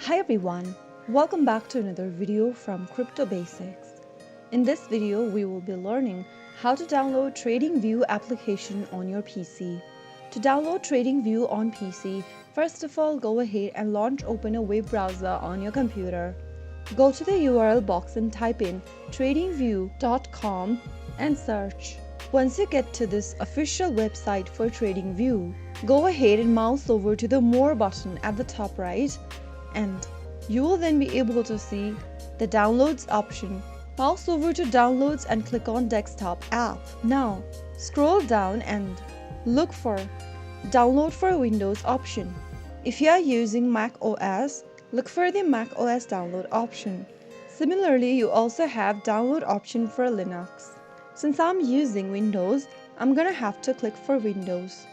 Hi everyone, welcome back to another video from Crypto Basics. In this video, we will be learning how to download TradingView application on your PC. To download TradingView on PC, first of all go ahead and open a web browser on your computer. Go to the URL box and type in tradingview.com and search. Once you get to this official website for TradingView, go ahead and mouse over to the More button at the top right, and you will then be able to see the Downloads option. Mouse over to Downloads and click on Desktop app. Now, scroll down and look for Download for Windows option. If you are using Mac OS, look for the Mac OS download option. Similarly, you also have download option for Linux. Since I'm using Windows, I'm gonna have to click for Windows.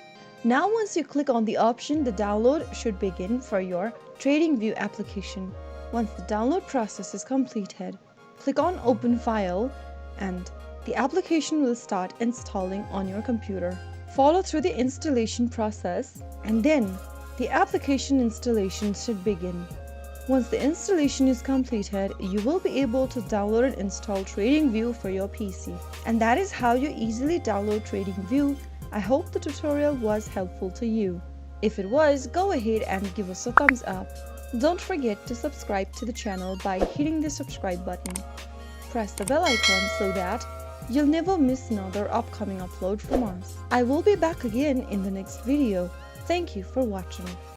Now once you click on the option, the download should begin for your TradingView application. Once the download process is completed, click on Open File and the application will start installing on your computer. Follow through the installation process and then the application installation should begin. Once the installation is completed, you will be able to download and install TradingView for your PC. And that is how you easily download TradingView. I hope the tutorial was helpful to you. If it was, go ahead and give us a thumbs up. Don't forget to subscribe to the channel by hitting the subscribe button. Press the bell icon so that you'll never miss another upcoming upload from us. I will be back again in the next video. Thank you for watching.